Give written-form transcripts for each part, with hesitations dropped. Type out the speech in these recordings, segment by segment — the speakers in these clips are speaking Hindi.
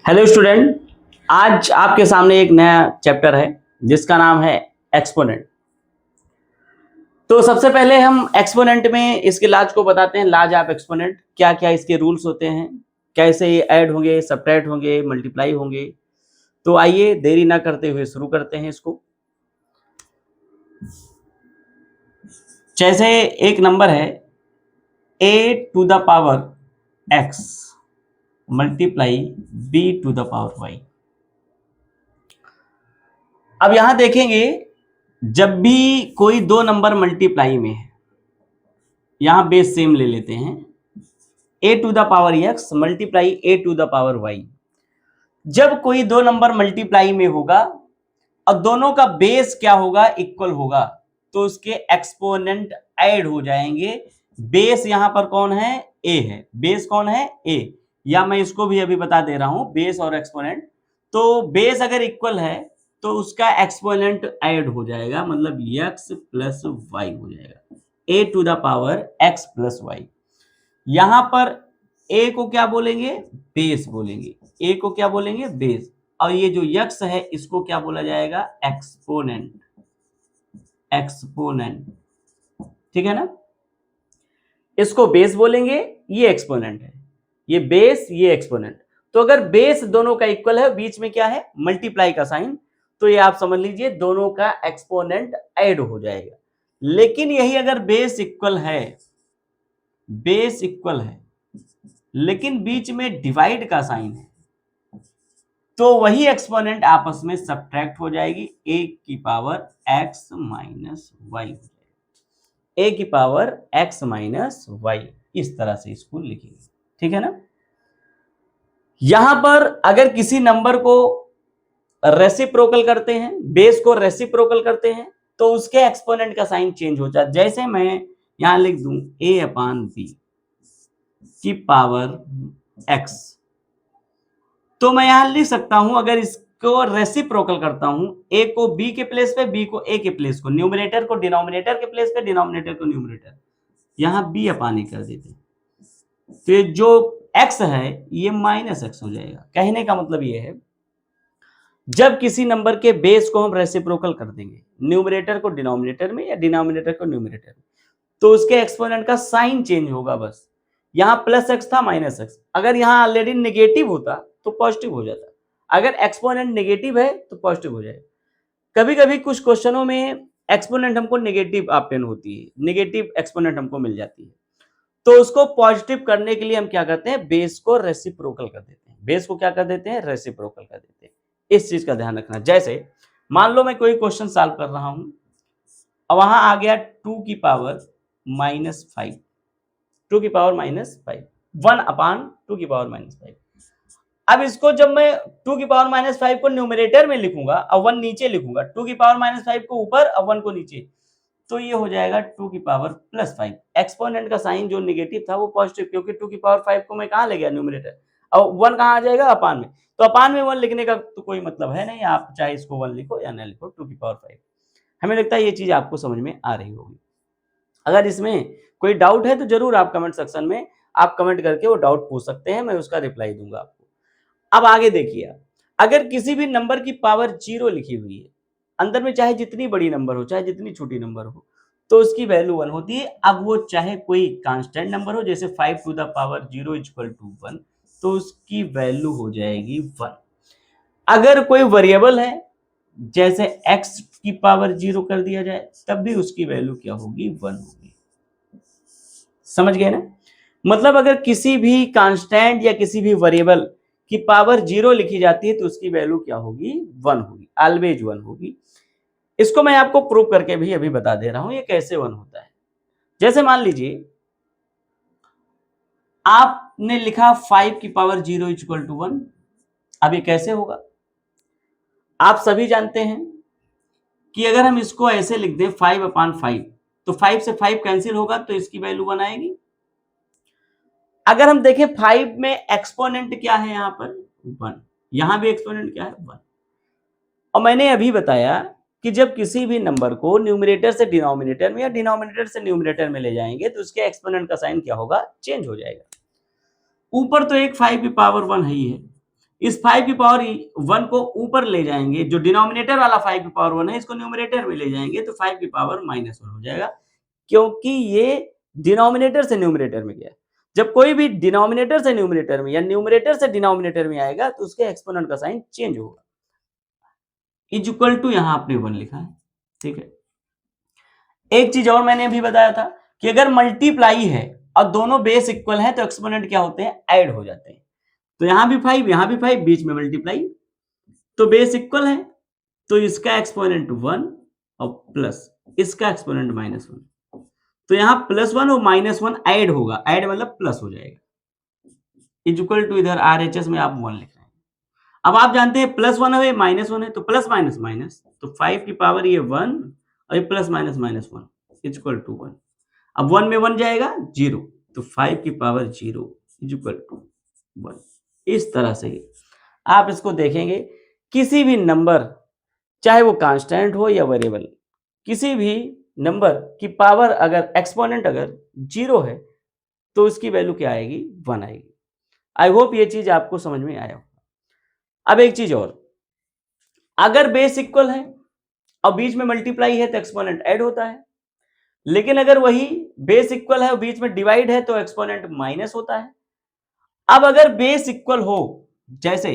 Hello student. आज आपके सामने एक नया चैप्टर है जिसका नाम है एक्सपोनेंट। तो सबसे पहले हम एक्सपोनेंट में इसके लाज को बताते हैं। लाज ऑफ एक्सपोनेंट क्या क्या इसके रूल्स होते हैं, कैसे ये ऐड होंगे, सब्ट्रैक्ट होंगे, मल्टीप्लाई होंगे। तो आइए देरी ना करते हुए शुरू करते हैं इसको। जैसे एक नंबर है a to the power x multiply b to the power y। अब यहां देखेंगे, जब भी कोई दो नंबर मल्टीप्लाई में है, यहां बेस सेम ले लेते हैं, a to the power x multiply a to the power y। जब कोई दो नंबर मल्टीप्लाई में होगा और दोनों का बेस क्या होगा, इक्वल होगा, तो उसके एक्सपोनेंट ऐड हो जाएंगे। बेस यहां पर कौन है, a है। बेस कौन है, a। या मैं इसको भी अभी बता दे रहा हूं, बेस और एक्सपोनेंट। तो बेस अगर इक्वल है तो उसका एक्सपोनेंट ऐड हो जाएगा, मतलब x प्लस वाई हो जाएगा, a to the power x plus y. यहां पर a को क्या बोलेंगे, बेस बोलेंगे। a को क्या बोलेंगे, बेस। और ये जो x है इसको क्या बोला जाएगा, एक्सपोनेंट। एक्सपोनेंट, ठीक है ना। इसको बेस बोलेंगे, ये एक्सपोनेंट है। ये बेस, ये एक्सपोनेंट। तो अगर बेस दोनों का इक्वल है, बीच में क्या है, मल्टीप्लाई का साइन, तो ये आप समझ लीजिए दोनों का एक्सपोनेंट ऐड हो जाएगा। लेकिन यही अगर बेस इक्वल है, बेस इक्वल है लेकिन बीच में डिवाइड का साइन है, तो वही एक्सपोनेंट आपस में सब्ट्रैक्ट हो जाएगी। a की power x minus y, a की पावर x माइनस वाई। इस तरह से इसको लिखेंगे, ठीक है ना। यहां पर अगर किसी नंबर को रेसिप्रोकल करते हैं, बेस को रेसिप्रोकल करते हैं, तो उसके एक्सपोनेंट का साइन चेंज हो जाता है। जैसे मैं यहां लिख दूं a अपान b की पावर x, तो मैं यहां लिख सकता हूं, अगर इसको रेसिप्रोकल करता हूं, a को b के प्लेस पे, b को a के प्लेस को, न्यूमरेटर को डिनोमिनेटर के प्लेस पे, डिनोमिनेटर को न्यूमरेटर, यहां b अपान ए कर देते, तो ये जो x है ये माइनस x हो जाएगा। कहने का मतलब ये है, जब किसी नंबर के बेस को हम रेसिप्रोकल कर देंगे, न्यूमरेटर को डिनोमिनेटर में या डिनोमिनेटर को न्यूमरेटर में, तो उसके एक्सपोनेंट का साइन चेंज होगा बस। यहां प्लस एक्स था, माइनस एक्स। अगर यहां ऑलरेडी नेगेटिव होता तो पॉजिटिव हो जाता। अगर एक्सपोनेंट नेगेटिव है तो पॉजिटिव हो जाएगा। कभी कभी कुछ क्वेश्चनों में एक्सपोनेंट हमको नेगेटिव ऑप्टेन होती है, नेगेटिव एक्सपोनेंट हमको मिल जाती है, तो उसको पॉजिटिव करने के लिए हम क्या करते हैं, बेस को रेसिप्रोकल कर देते हैं। बेस को क्या कर देते हैं, रेसिप्रोकल कर देते हैं। इस चीज का ध्यान रखना। जैसे मान लो मैं कोई क्वेश्चन सॉल्व कर रहा हूं और वहां आ गया 2 की पावर माइनस 5, 2 की पावर माइनस 5, 1 अपान 2 की पावर माइनस 5। अब इसको जब मैं 2 की पावर माइनस 5 को न्यूमरेटर में लिखूंगा और 1 नीचे लिखूंगा, 2 की पावर माइनस 5 को ऊपर और 1 को नीचे, तो ये हो जाएगा 2 की पावर प्लस 5। एक्सपोनेंट का साइन जो नेगेटिव था वो पॉजिटिव, क्योंकि 2 की पावर 5 को मैं कहां ले गया, न्यूमरेटर, और 1 कहां आ जाएगा, अपान में। तो अपान में 1 लिखने का तो कोई मतलब है नहीं, आप चाहे इसको 1 लिखो या ना लिखो, 2 की पावर 5। हमें लगता है ये चीज आपको समझ में आ रही होगी। अगर इसमें कोई डाउट है तो जरूर आप कमेंट सेक्शन में आप कमेंट करके वो डाउट पूछ सकते हैं, मैं उसका रिप्लाई दूंगा आपको। अब आगे देखिए, अगर किसी भी नंबर की पावर 0 लिखी हुई है, अंदर में चाहे जितनी बड़ी नंबर हो, चाहे जितनी छोटी नंबर हो, तो उसकी वैल्यू 1 होती है। अब वो चाहे कोई कांस्टेंट नंबर हो, जैसे 5 to the power 0 equal to 1, तो उसकी वैल्यू हो जाएगी 1। अगर कोई वेरिएबल है, जैसे x की पावर 0 कर दिया जाए, तब भी उसकी वैल्यू क्या होगी, 1 होगी। समझ गए ना। मतलब अगर किसी भी कांस्टेंट या किसी भी वेरिएबल की पावर 0 लिखी जाती है तो उसकी वैल्यू क्या होगी, 1 होगी, ऑलवेज 1 होगी। इसको मैं आपको प्रूव करके भी अभी बता दे रहा हूं ये कैसे 1 होता है। जैसे मान लीजिए आपने लिखा 5 की पावर 0 इक्वल टू 1। अब ये कैसे होगा, आप सभी जानते हैं कि अगर हम इसको ऐसे लिख दें 5 अपान 5, तो 5 से 5 कैंसिल होगा तो इसकी वैल्यू 1 आएगी। अगर हम देखें 5 में एक्सपोनेंट क्या है, यहां पर 1, यहां भी एक्सपोनेंट क्या है, 1। और मैंने अभी बताया कि जब किसी भी नंबर को न्यूमरेटर से डिनोमिनेटर में या डिनोमिनेटर से न्यूमरेटर में ले जाएंगे तो उसके एक्सपोनेंट का साइन क्या होगा, चेंज हो जाएगा। ऊपर तो एक 5 की पावर 1 है ही है, इस 5 की पावर 1 को ऊपर ले जाएंगे, जो डिनोमिनेटर वाला 5 की पावर 1 है इसको न्यूमरेटर में ले जाएंगे तो 5 की पावर -1 हो जाएगा, क्योंकि ये डिनोमिनेटर से न्यूमरेटर में गया। जब कोई भी डिनोमिनेटर से न्यूमरेटर में या न्यूमरेटर से डिनोमिनेटर में आएगा तो उसके एक्सपोनेंट का साइन चेंज होगा। इज इक्वल टू यहां आपने 1 लिखा है, ठीक है। एक चीज और मैंने अभी बताया था कि अगर मल्टीप्लाई है और दोनों बेस इक्वल है तो एक्सपोनेंट क्या होते हैं, ऐड हो जाते हैं। तो यहां भी 5 यहां भी 5, बीच में मल्टीप्लाई, तो बेस इक्वल है तो इसका एक्सपोनेंट 1 और प्लस इसका एक्सपोनेंट -1, तो यहां +1 और -1 ऐड होगा, ऐड मतलब प्लस हो जाएगा। इज इक्वल टू इधर RHS में आप 1 लिख रहे हैं। अब आप जानते हैं +1 है -1 है तो प्लस माइनस माइनस, तो 5 की पावर ये 1 और ये plus minus -1 is equal to 1। अब 1 में 1 जाएगा 0, तो 5 की पावर 0 इज इक्वल टू 1। इस तरह से आप इसको देखेंगे, किसी भी नंबर चाहे वो कांस्टेंट हो या वेरिएबल, किसी भी नंबर की पावर अगर एक्सपोनेंट अगर 0 है तो इसकी वैल्यू क्या आएगी, 1 आएगी। आई होप ये चीज आपको समझ में आया हो। अब एक चीज और, अगर बेस इक्वल है और बीच में मल्टीप्लाई है तो एक्सपोनेंट ऐड होता है, लेकिन अगर वही बेस इक्वल है और बीच में डिवाइड है तो एक्सपोनेंट माइनस होता है। अब अगर बेस इक्वल हो, जैसे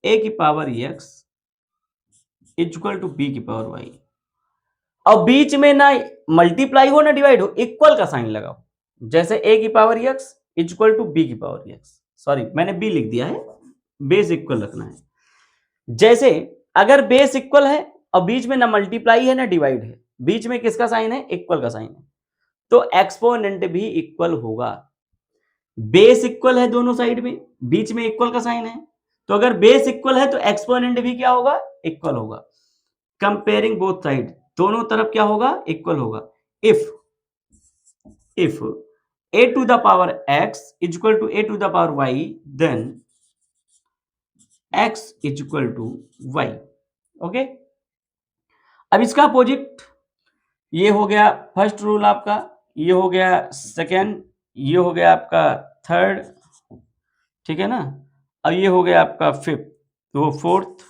a की power x is equal to b की पावर y, और बीच में ना मल्टीप्लाई हो ना डिवाइड हो, इक्वल का साइन लगाओ, जैसे a की power x is equal to b की पावर x, सॉरी मैंने b लिख दिया है, बेस इक्वल रखना है। जैसे अगर बेस इक्वल है और बीच में ना मल्टीप्लाई है ना डिवाइड है, बीच में किसका साइन है, इक्वल का साइन है, तो एक्सपोनेंट भी इक्वल होगा। बेस इक्वल है दोनों साइड में, बीच में इक्वल का साइन है, तो अगर बेस इक्वल है तो एक्सपोनेंट भी क्या होगा, इक्वल होगा। कंपेयरिंग बोथ साइड, दोनों तरफ क्या होगा, इक्वल होगा। If a to the power x is equal to a to the power y, then x is equal to y। Okay, अब इसका अपोजिट, ये हो गया फर्स्ट रूल आपका, ये हो गया सेकेंड, ये हो गया आपका थर्ड, ठीक है ना, अब ये हो गया आपका फिफ्थ, तो फोर्थ,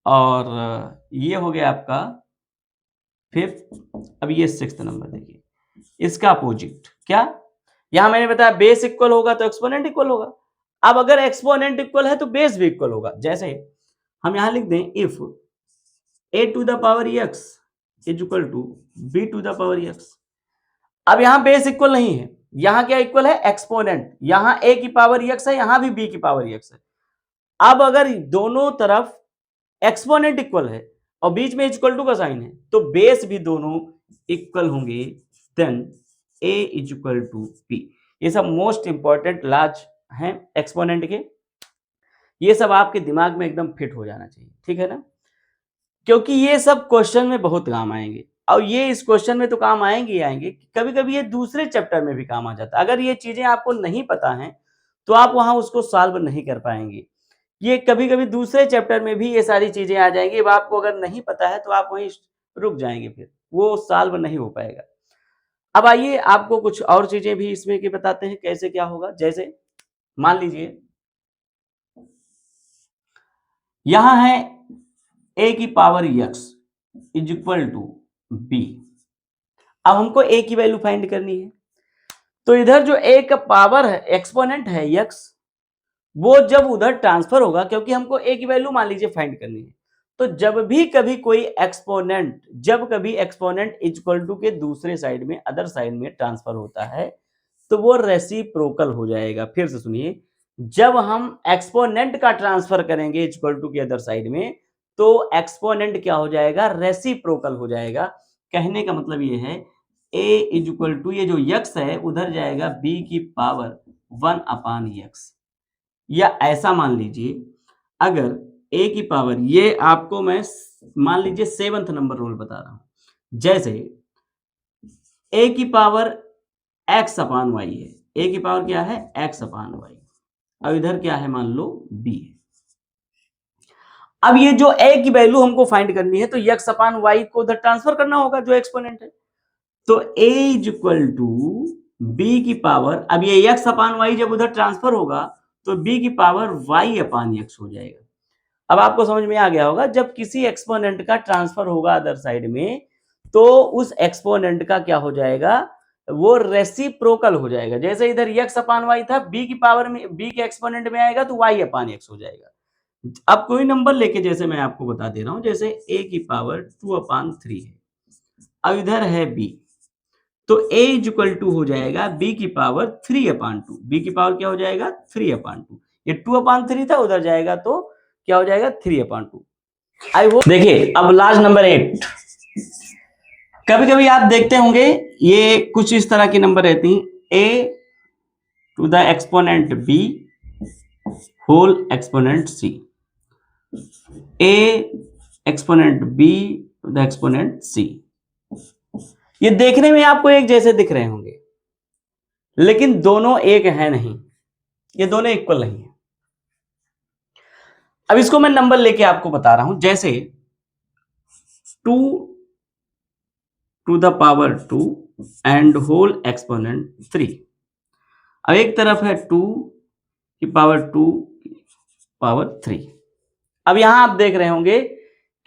और ये हो गया आपका फिफ्थ। अब ये सिक्स्थ नंबर देखिए, इसका अपोजिट क्या, यहां मैंने बताया बेस इक्वल होगा तो एक्सपोनेंट इक्वल होगा। अब अगर एक्सपोनेंट इक्वल है तो बेस भी इक्वल होगा, जैसे हम यहां लिख दें if a to the power x is equal to b to the power x। अब यहां बेस इक्वल नहीं है, यहां क्या इक्वल है, एक्सपोनेंट, यहां a की पावर x है, यहां भी b की पावर x है। अब अगर दोनों तरफ एक्सपोनेंट इक्वल है और बीच में इक्वल टू का साइन है तो बेस भी दोनों इक्वल होंगे, then a is equal to b। ये सब मोस्ट इंपॉर्टेंट लॉज हैं एक्सपोनेंट के, ये सब आपके दिमाग में एकदम फिट हो जाना चाहिए, ठीक है ना, क्योंकि ये सब क्वेश्चन में बहुत काम आएंगे, और ये इस क्वेश्चन में तो काम आएंगे ही आएंगे, कभी कभी ये दूसरे चैप्टर में भी काम आ जाता है। अगर ये चीजें आपको नहीं पता है तो आप वहां उसको सॉल्व नहीं कर पाएंगे। ये कभी कभी दूसरे चैप्टर में भी ये सारी चीजें आ जाएंगी, अब आपको अगर नहीं पता है तो आप वहीं रुक जाएंगे, फिर वो सॉल्व नहीं हो पाएगा। अब आइए आपको कुछ और चीजें भी इसमें के बताते हैं कैसे क्या होगा। जैसे मान लीजिए यहां है a की power x is equal to b। अब हमको a की वैल्यू फाइंड करनी है, तो इधर जो a का पावर है, एक्सपोनेंट है x, वो जब उधर ट्रांसफर होगा, क्योंकि हमको a की वैल्यू मान लीजिए फाइंड करनी है, तो जब भी कभी कोई एक्सपोनेंट, जब कभी एक्सपोनेंट इक्वल टू के दूसरे साइड में, अदर साइड में ट्रांसफर होता है तो वो रेसिप्रोकल हो जाएगा। फिर से सुनिए, जब हम एक्सपोनेंट का ट्रांसफर करेंगे इक्वल टू के अदर साइड में तो एक्सपोनेंट क्या हो जाएगा, रेसिप्रोकल हो जाएगा। कहने का मतलब ये है a इज इक्वल टू ये जो x है उधर जाएगा b की पावर 1/x, या ऐसा मान लीजिए अगर a की पावर, ये आपको मैं मान लीजिए 7th नंबर रूल बता रहा हूं, जैसे a की पावर x/y है, a की पावर क्या है, x/y, अब इधर क्या है, मान लो b है। अब ये जो a की वैल्यू हमको फाइंड करनी है तो x/y को उधर ट्रांसफर करना होगा जो एक्सपोनेंट है, तो a is equal to b की पावर, अब ये x/y जब उधर ट्रांसफर होगा तो b की पावर y अपान x हो जाएगा। अब आपको समझ में आ गया होगा, जब किसी एक्सपोनेंट का ट्रांसफर होगा अदर साइड में, तो उस एक्सपोनेंट का क्या हो जाएगा, वो रेसिप्रोकल हो जाएगा। जैसे इधर x अपान y था, b की पावर में b के एक्सपोनेंट में आएगा तो y अपान x हो जाएगा। अब कोई नंबर लेके, जैसे मैं आपको बता दे रहा हूं, जैसे a की पावर 2 अपान 3 है, अब इधर है b, तो a इज इक्वल टू हो जाएगा b की पावर 3 अपान 2। b की पावर क्या हो जाएगा, 3 अपान 2। ये 2 अपान 3 था, उधर जाएगा तो क्या हो जाएगा, 3 अपान 2। I hope. देखिए अब लास्ट नंबर 8। कभी कभी आप देखते होंगे ये कुछ इस तरह की नंबर रहती हैं, a to the exponent b whole exponent c, a exponent b to the exponent c। ये देखने में आपको एक जैसे दिख रहे होंगे, लेकिन दोनों एक है नहीं, ये दोनों इक्वल नहीं है। अब इसको मैं नंबर लेके आपको बता रहा हूं, जैसे 2 to the power 2 and whole exponent 3। अब एक तरफ है 2 की पावर 2 पावर 3। अब यहां आप देख रहे होंगे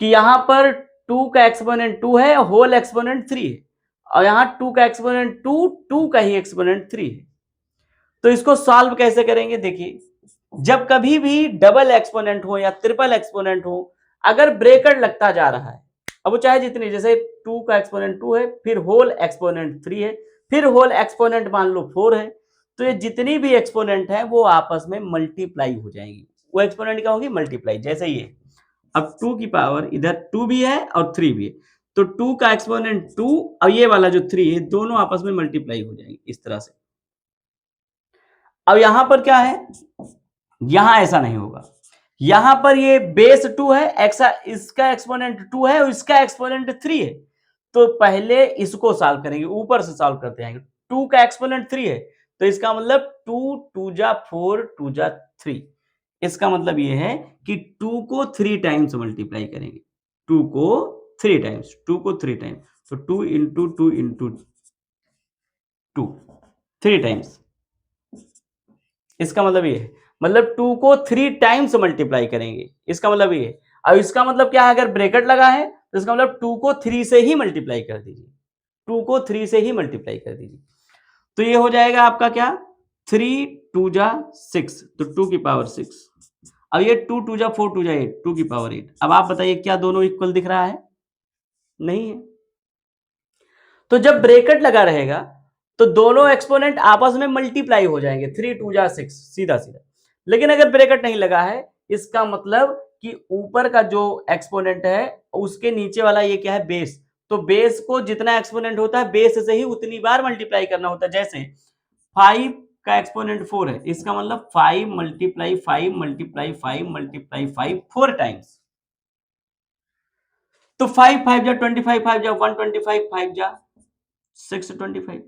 कि यहां पर 2 का एक्सपोनेंट 2 है, होल एक्सपोनेंट 3 है, और यहां 2 का एक्सपोनेंट 2 का ही एक्सपोनेंट 3 है। तो इसको सॉल्व कैसे करेंगे, देखिए जब कभी भी डबल एक्सपोनेंट हो या ट्रिपल एक्सपोनेंट हो, अगर ब्रैकेट लगता जा रहा है, अब वो चाहे जितनी, जैसे 2 का एक्सपोनेंट 2 है, फिर होल एक्सपोनेंट 3 है, फिर होल एक्सपोनेंट मान लो 4 है, तो ये जितनी भी एक्सपोनेंट है वो आपस में मल्टीप्लाई हो जाएंगी। वो एक्सपोनेंट क्या होगी, मल्टीप्लाई। जैसे ये अब 2 की पावर इधर 2 भी है और 3 भी है, तो 2 का एक्सपोनेंट 2 और ये वाला जो 3 है, दोनों आपस में मल्टीप्लाई हो जाएंगे इस तरह से। अब यहां पर क्या है, यहां ऐसा नहीं होगा, यहां पर ये बेस 2 है, इसका एक्सपोनेंट 2 है और इसका एक्सपोनेंट 3 है, तो पहले इसको सॉल्व करेंगे, ऊपर से सॉल्व करते जाएंगे। 2 का एक्सपोनेंट 3 है, तो इसका मतलब 2 2 जा 4 2 जा 3। इसका मतलब ये है कि 2 को 3 टाइम्स मल्टीप्लाई करेंगे, 2 को 3 टाइम्स, 2 को 3 टाइम्स, तो 2 इंटू 2 इंटू 2, 3 टाइम्स। इसका मतलब ये है, मतलब 2 को 3 टाइम्स मल्टीप्लाई करेंगे, इसका मतलब ये है। अब इसका मतलब क्या है, अगर ब्रैकेट लगा है तो इसका मतलब 2 को 3 से ही मल्टीप्लाई कर दीजिए, 2 को 3 से ही मल्टीप्लाई कर दीजिए, तो ये हो जाएगा आपका क्या, 3 2 जा 6, तो 2 की पावर 6। अब ये 2 2 जा 4 2 जा 8, 2 की पावर 8। अब आप बताइए क्या दोनों इक्वल दिख रहा है, नहीं है। तो जब ब्रैकेट लगा रहेगा तो दोनों एक्सपोनेंट आपस में मल्टीप्लाई हो जाएंगे, 3 2 जा 6, सीधा सीधा। लेकिन अगर ब्रैकेट नहीं लगा है, इसका मतलब कि ऊपर का जो एक्सपोनेंट है उसके नीचे वाला ये क्या है, बेस, तो बेस को जितना एक्सपोनेंट होता है बेस से ही उतनी बार मल्टीप्लाई करना होता है। जैसे 5 का एक्सपोनेंट 4 है, इसका मतलब 5 मल्टीप्लाई 5 मल्टीप्लाई 5 मल्टीप्लाई 5 4 टाइम्स, तो 5 5 जा 25, 5 जा 125, 5 जा 625।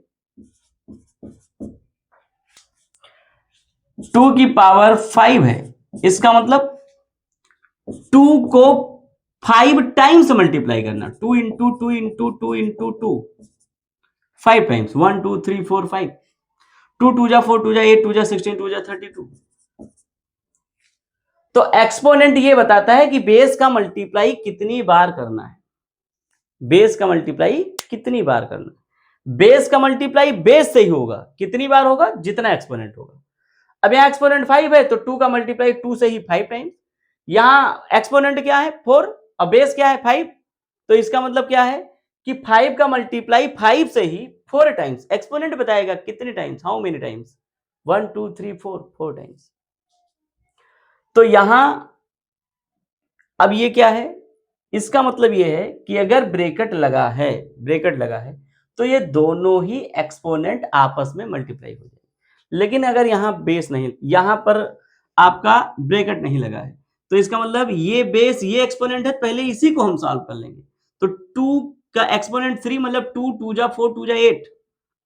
2 की पावर 5 है, इसका मतलब 2 को 5 टाइम्स मल्टीप्लाई करना, 2 इंटू 2 इंटू 2 इंटू 2, 5 टाइम्स, 1 2 3 4 5, 2 2 जा 4 2 जा 8 2 जा 16 2 जा 32। तो एक्सपोनेंट ये बताता है कि बेस का मल्टीप्लाई कितनी बार करना है, बेस का मल्टीप्लाई कितनी बार करना है। बेस का मल्टीप्लाई बेस से ही होगा, कितनी बार होगा, जितना एक्सपोनेंट होगा। अब यहां एक्सपोनेंट 5 है तो 2 का मल्टीप्लाई 2 से ही 5 टाइम्स, यहां एक्सपोनेंट क्या है 4 और बेस क्या है 5, तो इसका मतलब क्या है कि 5 का मल्टीप्लाई 5 से ही 4 टाइम्स, एक्सपोनेंट बताएगा कितने times, how many times, 1 2 3 4 times. तो यहां अब ये क्या है, इसका मतलब ये है कि अगर ब्रैकेट लगा है, ब्रैकेट लगा है, तो ये दोनों ही एक्सपोनेंट आपस में मल्टीप्लाई हो जाएंगे। लेकिन अगर यहां बेस नहीं, यहां पर आपका ब्रैकेट नहीं लगा है, तो इसका मतलब ये बेस ये एक्सपोनेंट है, पहले इसी को हम सॉल्व कर लेंगे। तो 2 का एक्सपोनेंट 3 मतलब 2 2 जा 4 2 जा 8,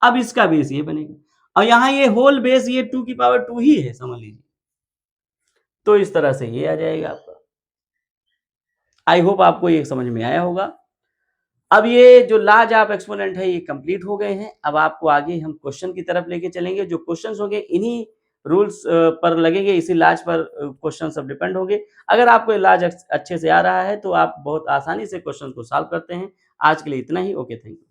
अब इसका बेस ये बनेगा, और यहां ये होल बेस ये 2 की पावर 2 ही है, समझ लीजिए। तो इस तरह से ये आ जाएगा आपका। आई होप आपको ये समझ में आया होगा। अब ये जो लार्ज ऑफ एक्सपोनेंट है ये कंप्लीट हो गए हैं। अब आपको आगे हम क्वेश्चन की तरफ लेके चलेंगे। जो क्वेश्चंस होंगे इन्हीं रूल्स पर लगेंगे, इसी लाज पर क्वेश्चन सब डिपेंड होंगे। अगर आपको लाज अच्छे से आ रहा है तो आप बहुत आसानी से क्वेश्चन को सॉल्व करते हैं। आज के लिए इतना ही। Okay, thank you.